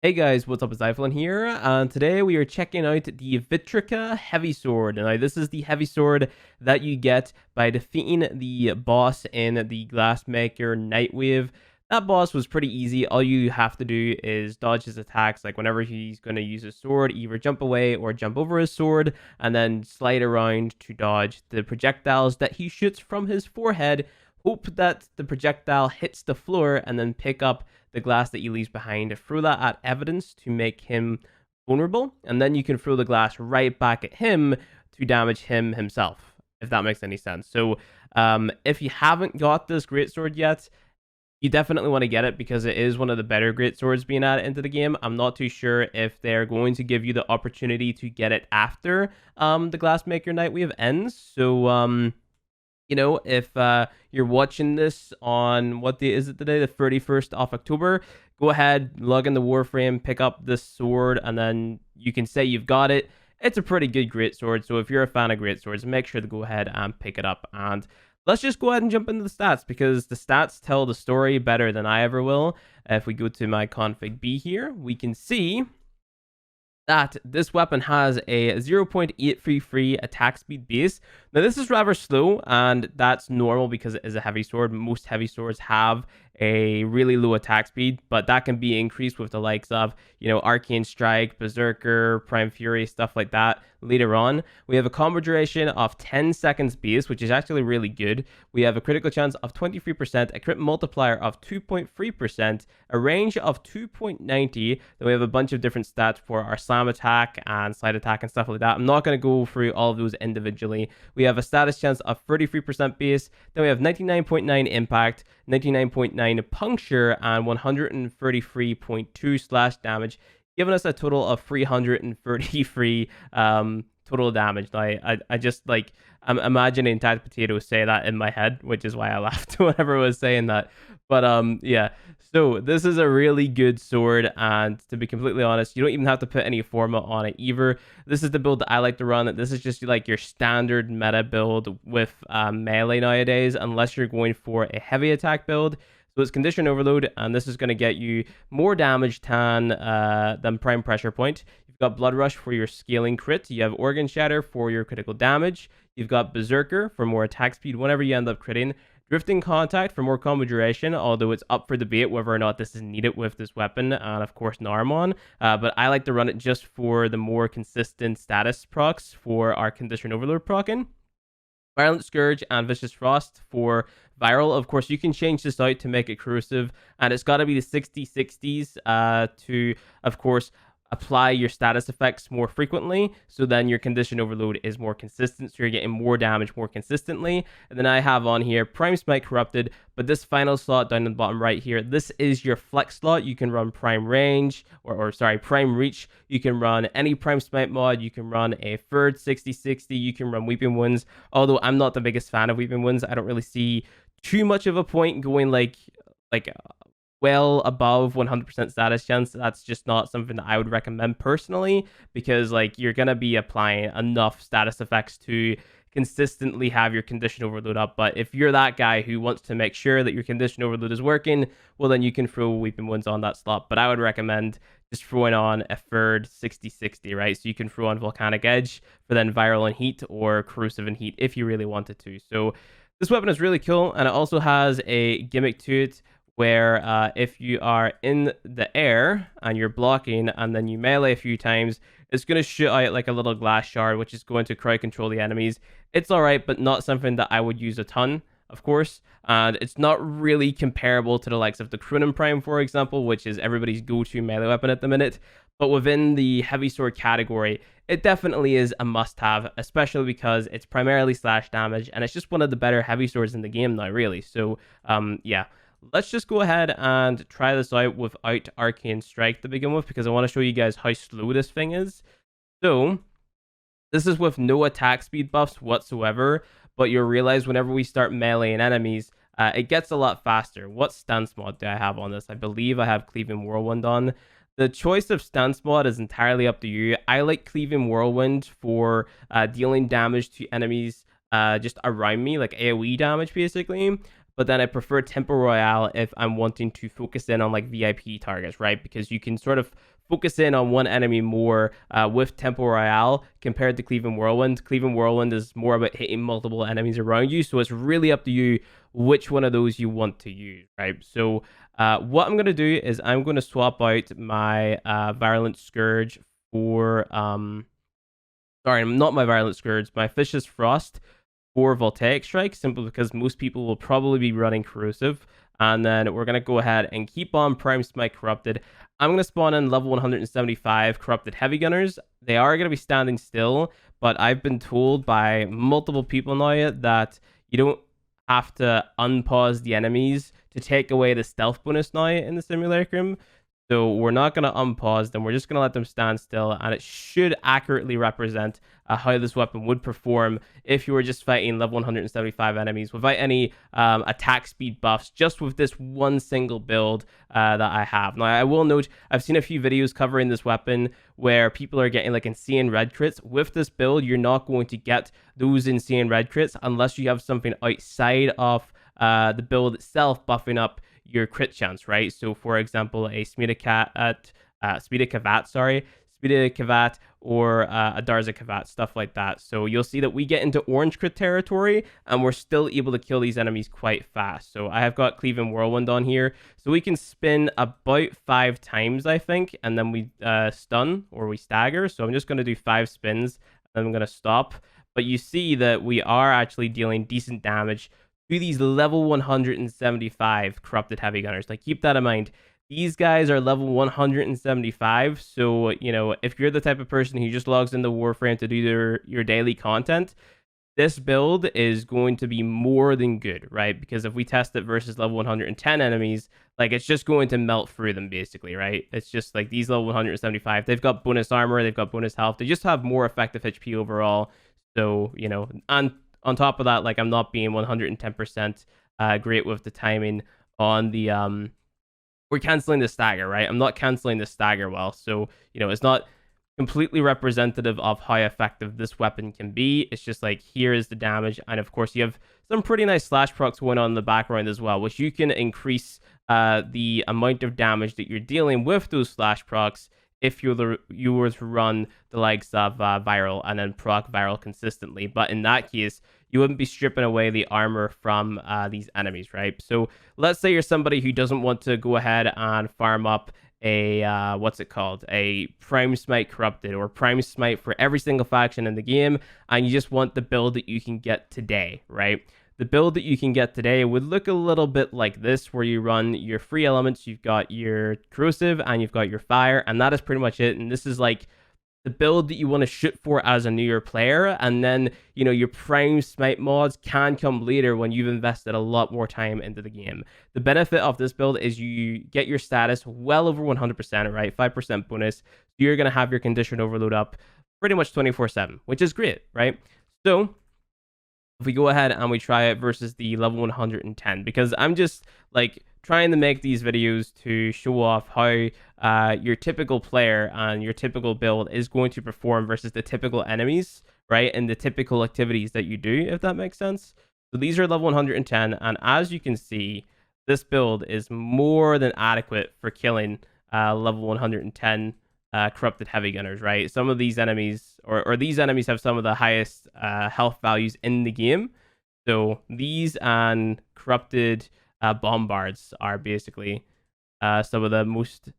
Hey guys, what's up? It's Eiflin here, and today we are checking out the Vitrica Heavy Sword. Now, this is the heavy sword that you get by defeating the boss in the Glassmaker Nightwave. That boss was pretty easy. All you have to do is dodge his attacks. Like whenever he's going to use his sword, either jump away or jump over his sword, and then slide around to dodge the projectiles that he shoots from his forehead. Hope that the projectile hits the floor and then pick up the glass that he leaves behind, throw that at evidence to make him vulnerable, and then you can throw the glass right back at him to damage him himself, if that makes any sense. So if you haven't got this greatsword yet, you definitely want to get it because it is one of the better greatswords being added into the game. I'm not too sure if they're going to give you the opportunity to get it after the Glassmaker Nightwave ends. So if you're watching this on what day is it today, the 31st of October, go ahead, log in the Warframe, pick up this sword, and then you can say you've got it. It's a pretty good greatsword, so if you're a fan of greatswords, make sure to go ahead and pick it up. And let's just go ahead and jump into the stats, because the stats tell the story better than I ever will. If we go to my config B here, we can see that this weapon has a 0.833 attack speed base. Now, this is rather slow, and that's normal because it is a heavy sword. Most heavy swords have a really low attack speed, but that can be increased with the likes of, Arcane Strike, Berserker, Prime Fury, stuff like that later on. We have a combo duration of 10 seconds base, which is actually really good. We have a critical chance of 23%, a crit multiplier of 2.3%, a range of 2.90. Then we have a bunch of different stats for our slam attack and slide attack and stuff like that. I'm not going to go through all of those individually. We have a status chance of 33% base. Then we have 99.9 impact, 99.9 puncture, and 133.2 slash damage, giving us a total of 333 total damage. Now, I just like, I'm imagining Tide Potato say that in my head, which is why I laughed whenever I was saying that. But yeah, so this is a really good sword, and to be completely honest, you don't even have to put any forma on it either. This is the build that I like to run. This is just like your standard meta build with melee nowadays, unless you're going for a heavy attack build. So it's Condition Overload, and this is going to get you more damage than Prime Pressure Point. You've got Blood Rush for your scaling crit. You have Organ Shatter for your critical damage. You've got Berserker for more attack speed whenever you end up critting. Drifting Contact for more combo duration, although it's up for debate whether or not this is needed with this weapon, and of course Narmon. But I like to run it just for the more consistent status procs for our Condition Overload procking. Violent Scourge and Vicious Frost for viral. Of course, you can change this out to make it corrosive, and it's got to be the 60/60s to, of course, apply your status effects more frequently, so then your Condition Overload is more consistent, so you're getting more damage more consistently. And then I have on here Prime Smite Corrupted, but this final slot down in the bottom right here, this is your flex slot. You can run Prime Range, or Prime Reach. You can run any Prime Smite mod. You can run a third 60/60. You can run Weeping Wounds, although I'm not the biggest fan of Weeping Wounds. I don't really see too much of a point going like well above 100% status chance. That's just not something that I would recommend personally, because like you're gonna be applying enough status effects to consistently have your Condition Overload up. But if you're that guy who wants to make sure that your Condition Overload is working, well, then you can throw Weeping Wounds on that slot. But I would recommend just throwing on a third 60/60, right? So you can throw on Volcanic Edge for then Viral and Heat, or Corrosive and Heat if you really wanted to. So this weapon is really cool, and it also has a gimmick to it where if you are in the air and you're blocking and then you melee a few times, it's going to shoot out like a little glass shard, which is going to crowd control the enemies. It's all right, but not something that I would use a ton, of course. And it's not really comparable to the likes of the Cronin Prime, for example, which is everybody's go-to melee weapon at the minute. But within the heavy sword category, it definitely is a must-have, especially because it's primarily slash damage, and it's just one of the better heavy swords in the game now, really. So, yeah. Let's just go ahead and try this out without Arcane Strike to begin with, because I want to show you guys how slow this thing is. So, this is with no attack speed buffs whatsoever, but you'll realize whenever we start meleeing enemies, it gets a lot faster. What stance mod do I have on this? I believe I have Cleaving Whirlwind on. The choice of stance mod is entirely up to you. I like Cleaving Whirlwind for dealing damage to enemies just around me, like AoE damage basically. but then I prefer Temple Royale if I'm wanting to focus in on like VIP targets, right? Because you can sort of focus in on one enemy more with Temple Royale compared to Cleveland Whirlwind. Cleveland Whirlwind is more about hitting multiple enemies around you, so it's really up to you which one of those you want to use, right? So what I'm going to do is I'm going to swap out my Virulent Scourge for... sorry, not my Virulent Scourge, my Fish's Frost for Voltaic Strike, simply because most people will probably be running Corrosive. And then we're going to go ahead and keep on Prime Smite Corrupted. I'm going to spawn in level 175 Corrupted Heavy Gunners. They are going to be standing still, but I've been told by multiple people now that you don't have to unpause the enemies to take away the stealth bonus now in the Simulacrum. So we're not going to unpause them. We're just going to let them stand still, and it should accurately represent how this weapon would perform if you were just fighting level 175 enemies without any attack speed buffs, just with this one single build that I have. Now, I will note, I've seen a few videos covering this weapon where people are getting like insane red crits. With this build, you're not going to get those insane red crits unless you have something outside of the build itself buffing up your crit chance, right? So, for example, a Smita Kavat, or a Darza Kavat, stuff like that. So you'll see that we get into orange crit territory, and we're still able to kill these enemies quite fast. So I have got Cleveland Whirlwind on here, so we can spin about 5 times, I think, and then we stun or we stagger. So I'm just going to do 5 spins, and I'm going to stop. But you see that we are actually dealing decent damage to these level 175 Corrupted Heavy Gunners. Like, keep that in mind. These guys are level 175, so, you know, if you're the type of person who just logs into Warframe to do your daily content, this build is going to be more than good, right? Because if we test it versus level 110 enemies, like, it's just going to melt through them, basically, right? It's just like these level 175, they've got bonus armor, they've got bonus health, they just have more effective HP overall. So, you know, and on top of that, like, I'm not being 110% great with the timing on the we're canceling the stagger, right? I'm not canceling the stagger well, so, you know, it's not completely representative of how effective this weapon can be. It's just like, here is the damage, and of course you have some pretty nice slash procs going on in the background as well, which you can increase the amount of damage that you're dealing with those slash procs if you were to run the likes of Viral and then proc Viral consistently. But in that case, you wouldn't be stripping away the armor from these enemies, right? So let's say you're somebody who doesn't want to go ahead and farm up a, a Prime Smite Corrupted or Prime Smite for every single faction in the game, and you just want the build that you can get today, right? The build that you can get today would look a little bit like this, where you run your free elements, you've got your corrosive, and you've got your fire, and that is pretty much it. And this is like the build that you want to shoot for as a newer player, and then, you know, your prime smite mods can come later when you've invested a lot more time into the game. The benefit of this build is you get your status well over 100%, right? 5% bonus. So you're going to have your condition overload up pretty much 24/7, which is great, right? So if we go ahead and we try it versus the level 110, because I'm just like trying to make these videos to show off how your typical player and your typical build is going to perform versus the typical enemies, right? And the typical activities that you do, if that makes sense. So these are level 110, and as you can see, this build is more than adequate for killing level 110 corrupted heavy gunners, right? Some of these enemies, or these enemies, have some of the highest health values in the game. So these and corrupted bombards are basically some of the most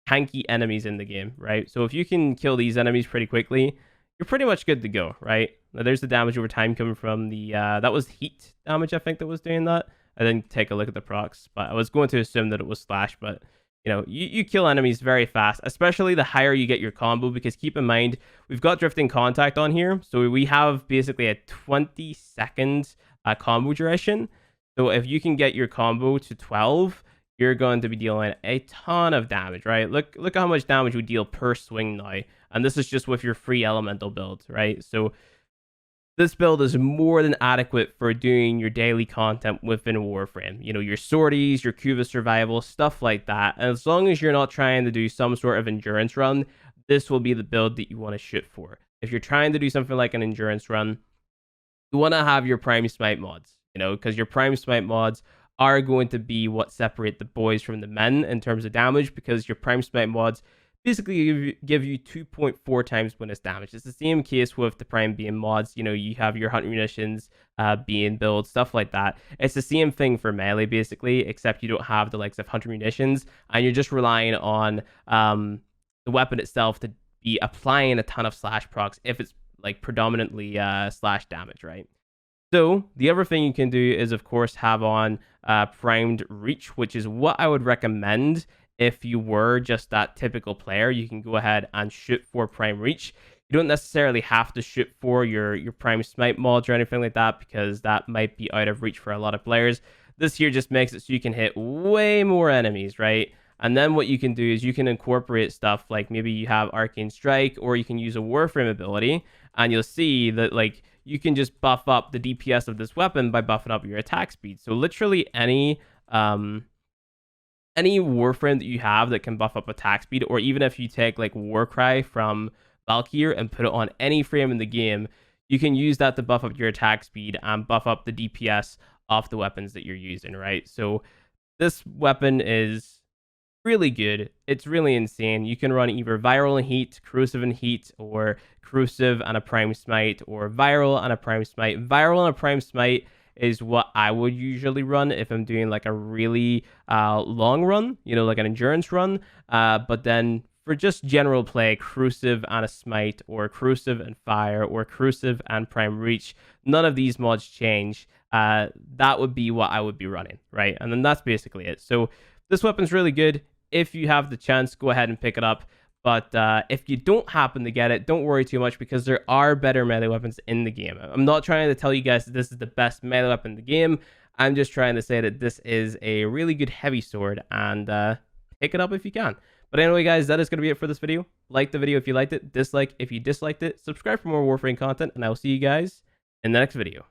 tanky enemies in the game, right? So if you can kill these enemies pretty quickly, you're pretty much good to go, right? Now, there's the damage over time coming from the that was heat damage, I think, that was doing that. I didn't take a look at the procs, but I was going to assume that it was slash. But you know, you kill enemies very fast, especially the higher you get your combo, because keep in mind, we've got drifting contact on here. So we have basically a 20-second combo duration. So if you can get your combo to 12, you're going to be dealing a ton of damage, right? Look at how much damage we deal per swing now. And this is just with your free elemental build, right? So this build is more than adequate for doing your daily content within Warframe. You know, your sorties, your Kuva survival, stuff like that. And as long as you're not trying to do some sort of endurance run, this will be the build that you want to shoot for. If you're trying to do something like an endurance run, you want to have your Prime Smite mods, you know, because your Prime Smite mods are going to be what separate the boys from the men in terms of damage, because your Prime Smite mods basically give you 2.4 times bonus damage. It's the same case with the Prime Beam mods. You know, you have your Hunt Munitions, Beam build, stuff like that. It's the same thing for melee, basically, except you don't have the likes of Hunter Munitions, and you're just relying on the weapon itself to be applying a ton of slash procs if it's like predominantly slash damage, right? So the other thing you can do is, of course, have on primed reach, which is what I would recommend if you were just that typical player. You can go ahead and shoot for prime reach. You don't necessarily have to shoot for your prime smite mods or anything like that, because that might be out of reach for a lot of players. This here just makes it so you can hit way more enemies, right? And then what you can do is you can incorporate stuff like maybe you have Arcane Strike, or you can use a Warframe ability, and you'll see that like you can just buff up the DPS of this weapon by buffing up your attack speed. So literally any Warframe that you have that can buff up attack speed, or even if you take like Warcry from Valkyr and put it on any frame in the game, you can use that to buff up your attack speed and buff up the DPS of the weapons that you're using, right? So this weapon is really good. It's really insane. You can run either Viral and Heat, Corrosive and Heat, or Corrosive and a Prime Smite, or Viral and a Prime Smite. Viral and a Prime Smite is what I would usually run if I'm doing like a really long run, you know, like an endurance run. But then for just general play, Corrosive and a Smite, or Corrosive and Fire, or Corrosive and Prime Reach, none of these mods change. That would be what I would be running, right? And then that's basically it. So this weapon's really good. If you have the chance, go ahead and pick it up. But if you don't happen to get it, don't worry too much, because there are better melee weapons in the game. I'm not trying to tell you guys that this is the best melee weapon in the game. I'm just trying to say that this is a really good heavy sword, and pick it up if you can. But anyway, guys, that is going to be it for this video. Like the video if you liked it, dislike if you disliked it, subscribe for more Warframe content, and I will see you guys in the next video.